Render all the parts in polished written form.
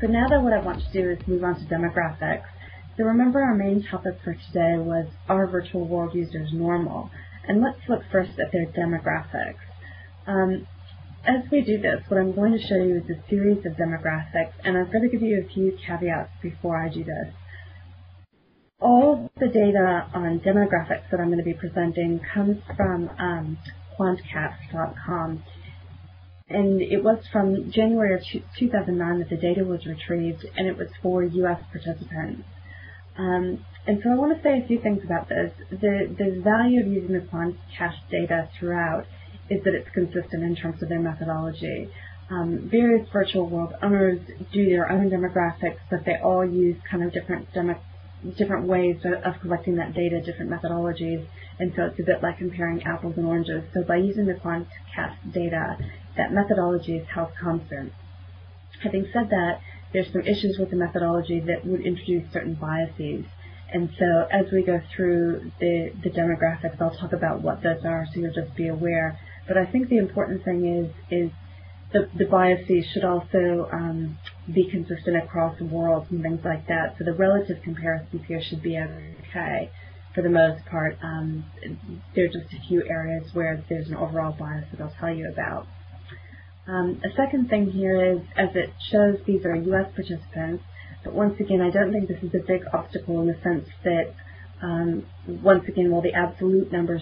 So now that what I want to do is move on to demographics. So remember our main topic for today was, are virtual world users normal? And let's look first at their demographics. As we do this, what I'm going to show you is a series of demographics, and I'm going to give you a few caveats before I do this. All the data on demographics that I'm going to be presenting comes from quantcast.com, and it was from January of 2009 that the data was retrieved, and it was for U.S. participants. And so I want to say a few things about this. The value of using the quantcast data throughout is that it's consistent in terms of their methodology. Various virtual world owners do their own demographics, but they all use kind of different ways of collecting that data, different methodologies, and so it's a bit like comparing apples and oranges. So by using the quantcast data, that methodology is held constant. Having said that, there's some issues with the methodology that would introduce certain biases. And so as we go through the demographics, I'll talk about what those are, so you'll just be aware. But I think the important thing is the biases should also be consistent across worlds and things like that. So the relative comparisons here should be okay for the most part. There are just a few areas where there's an overall bias that I'll tell you about. A second thing here is, as it shows, these are U.S. participants, but once again, I don't think this is a big obstacle in the sense that, once again, while the absolute numbers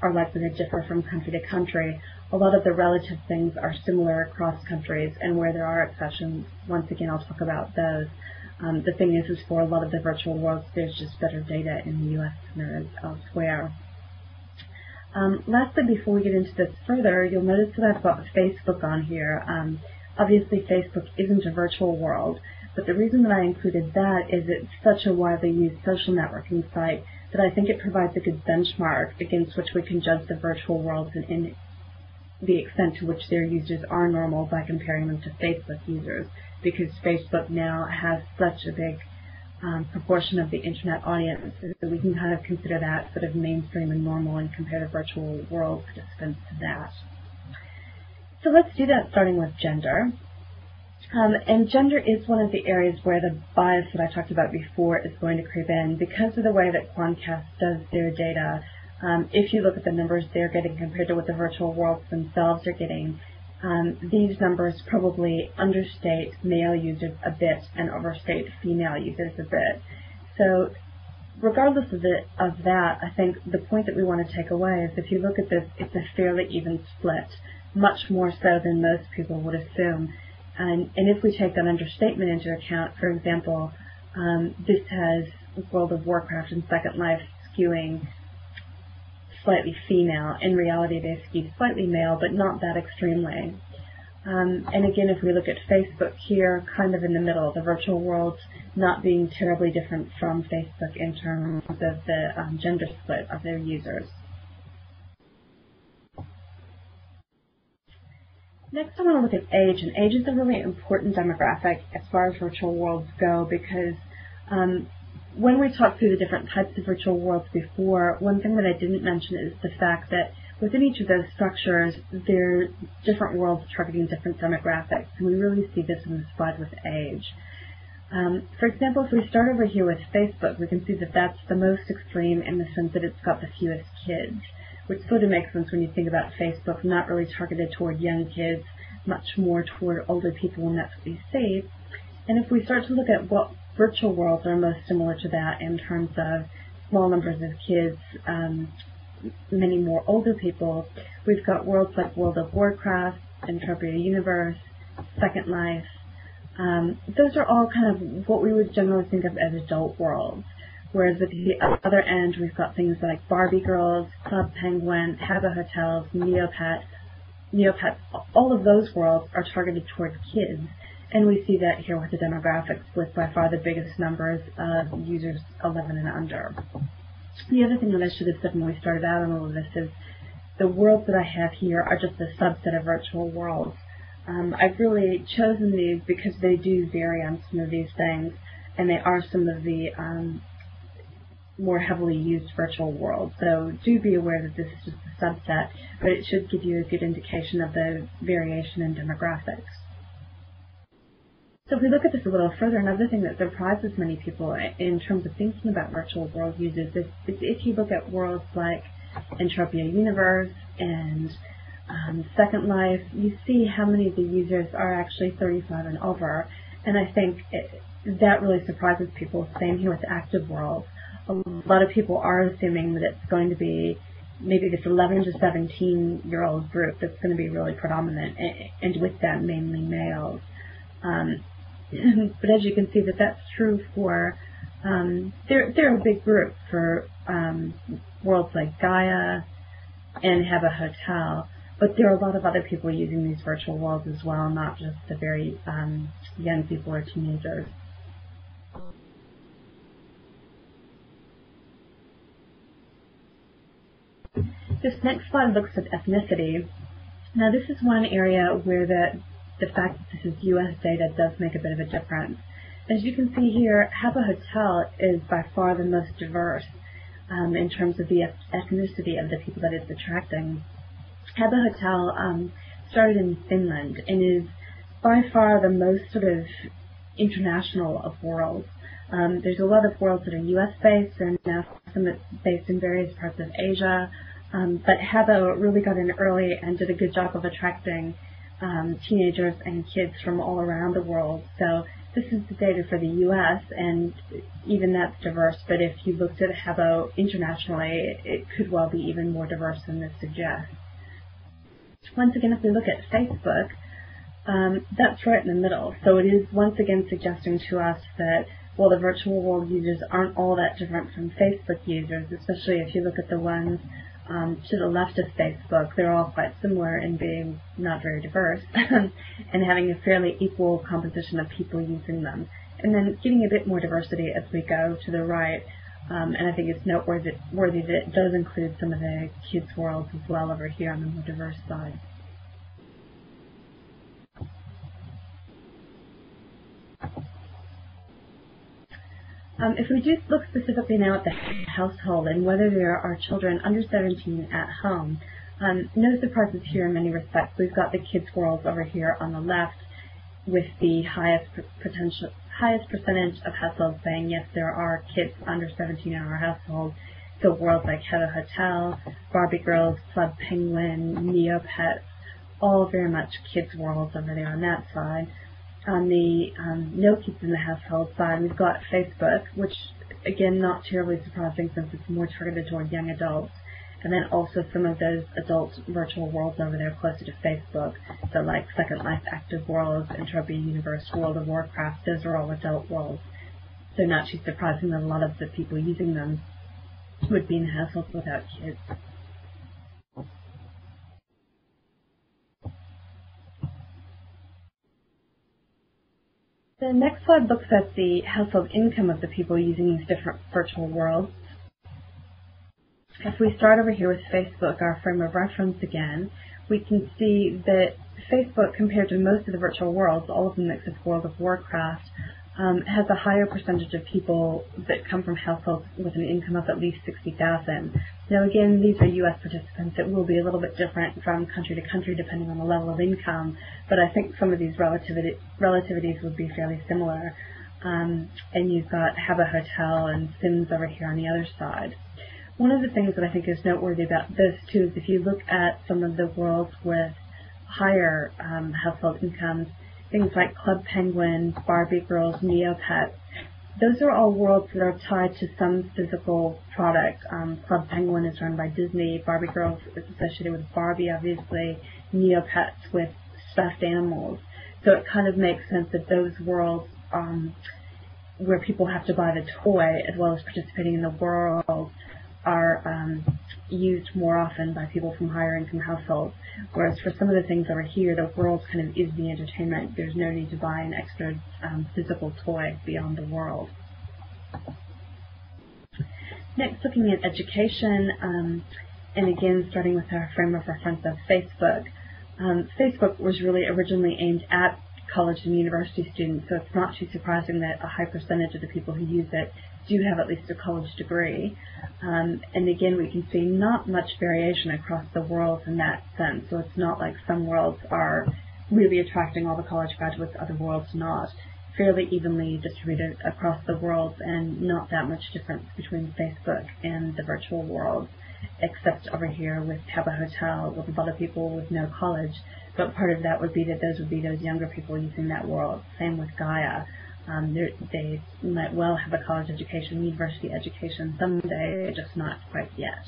are likely to differ from country to country, a lot of the relative things are similar across countries, and where there are exceptions, once again, I'll talk about those. The thing is for a lot of the virtual worlds, there's just better data in the U.S. than there is elsewhere. Lastly, before we get into this further, you'll notice that I've got Facebook on here. Obviously, Facebook isn't a virtual world, but the reason that I included that is it's such a widely used social networking site that I think it provides a good benchmark against which we can judge the virtual worlds and the extent to which their users are normal by comparing them to Facebook users, because Facebook now has such a big proportion of the internet audience, so we can kind of consider that sort of mainstream and normal and compare the virtual world participants to that. So let's do that starting with gender. And gender is one of the areas where the bias that I talked about before is going to creep in because of the way that Quantcast does their data. If you look at the numbers they're getting compared to what the virtual worlds themselves are getting, these numbers probably understate male users a bit and overstate female users a bit. So regardless of that, I think the point that we want to take away is if you look at this, it's a fairly even split, much more so than most people would assume. And if we take that understatement into account, for example, this has World of Warcraft and Second Life skewing slightly female. In reality, they skew slightly male, but not that extremely. And again, if we look at Facebook here, kind of in the middle, the virtual worlds not being terribly different from Facebook in terms of the gender split of their users. Next, I want to look at age, and age is a really important demographic as far as virtual worlds go because when we talked through the different types of virtual worlds before, one thing that I didn't mention is the fact that within each of those structures, there are different worlds targeting different demographics, and we really see this in the slide with age. For example, if we start over here with Facebook, we can see that that's the most extreme in the sense that it's got the fewest kids, which sort of makes sense when you think about Facebook not really targeted toward young kids, much more toward older people, and that's what we see. And if we start to look at what virtual worlds are most similar to that in terms of small numbers of kids, many more older people, we've got worlds like World of Warcraft, Entropia Universe, Second Life. Those are all kind of what we would generally think of as adult worlds. Whereas at the other end, we've got things like Barbie Girls, Club Penguin, Habba Hotels, Neopets. All of those worlds are targeted towards kids. And we see that here with the demographics, with by far the biggest numbers of users 11 and under. The other thing that I should have said when we started out on all of this is the worlds that I have here are just a subset of virtual worlds. I've really chosen these because they do vary on some of these things, and they are some of the more heavily used virtual worlds. So do be aware that this is just a subset, but it should give you a good indication of the variation in demographics. So if we look at this a little further, another thing that surprises many people in terms of thinking about virtual world users is if you look at worlds like Entropia Universe and Second Life, you see how many of the users are actually 35 and over, and I think that really surprises people. Same here with active worlds. A lot of people are assuming that it's going to be maybe this 11 to 17-year-old group that's going to be really predominant, and with that mainly males. But as you can see, that's true for they're a big group for worlds like Gaia and Have a Hotel, but there are a lot of other people using these virtual worlds as well, not just the very young people or teenagers. This next slide looks at ethnicity. Now this is one area where the fact that this is US data does make a bit of a difference. As you can see here, Have a Hotel is by far the most diverse in terms of the ethnicity of the people that it's attracting. Have a Hotel started in Finland and is by far the most sort of international of worlds. There's a lot of worlds that are US-based and now some that's based in various parts of Asia. But Habo really got in early and did a good job of attracting teenagers and kids from all around the world. So this is the data for the U.S., and even that's diverse, but if you looked at Habo internationally, it could well be even more diverse than this suggests. Once again, if we look at Facebook, that's right in the middle. So it is once again suggesting to us that, well, the virtual world users aren't all that different from Facebook users, especially if you look at the ones to the left of Facebook. They're all quite similar in being not very diverse and having a fairly equal composition of people using them. And then getting a bit more diversity as we go to the right. And I think it's noteworthy that it does include some of the kids' worlds as well over here on the more diverse side. If we do look specifically now at the household and whether there are children under 17 at home, no surprises here in many respects. We've got the kids' worlds over here on the left with the highest percentage of households saying, yes, there are kids under 17 in our household. So worlds like Have a Hotel, Barbie Girls, Club Penguin, Neopets, all very much kids' worlds over there on that side. On the no kids in the household side, we've got Facebook, which, again, not terribly surprising since it's more targeted toward young adults. And then also some of those adult virtual worlds over there closer to Facebook. So like Second Life, Active Worlds, Entropia Universe, World of Warcraft, those are all adult worlds. So not too surprising that a lot of the people using them would be in households without kids. The next slide looks at the household income of the people using these different virtual worlds. If we start over here with Facebook, our frame of reference again, we can see that Facebook, compared to most of the virtual worlds, all of them except World of Warcraft, has a higher percentage of people that come from households with an income of at least $60,000. Now again, these are U.S. participants. It will be a little bit different from country to country depending on the level of income, but I think some of these relativities would be fairly similar. And you've got Have a Hotel and Sims over here on the other side. One of the things that I think is noteworthy about this too is if you look at some of the worlds with higher household incomes, things like Club Penguin, Barbie Girls, Neopets, those are all worlds that are tied to some physical product. Club Penguin is run by Disney, Barbie Girls is associated with Barbie, obviously, Neopets with stuffed animals. So it kind of makes sense that those worlds where people have to buy the toy as well as participating in the world are used more often by people from higher income households, whereas for some of the things over here, the world kind of is the entertainment. There's no need to buy an extra physical toy beyond the world. Next, looking at education, and again, starting with our frame of reference of Facebook. Facebook was really originally aimed at college and university students, so it's not too surprising that a high percentage of the people who use it do have at least a college degree. And again, we can see not much variation across the worlds in that sense. So it's not like some worlds are really attracting all the college graduates, other worlds not. fairly evenly distributed across the world, and not that much difference between Facebook and the virtual world, except over here with Tabba Hotel, with a lot of people with no college. But part of that would be that those would be those younger people using that world. Same with Gaia. They might well have a college education, university education someday, just not quite yet.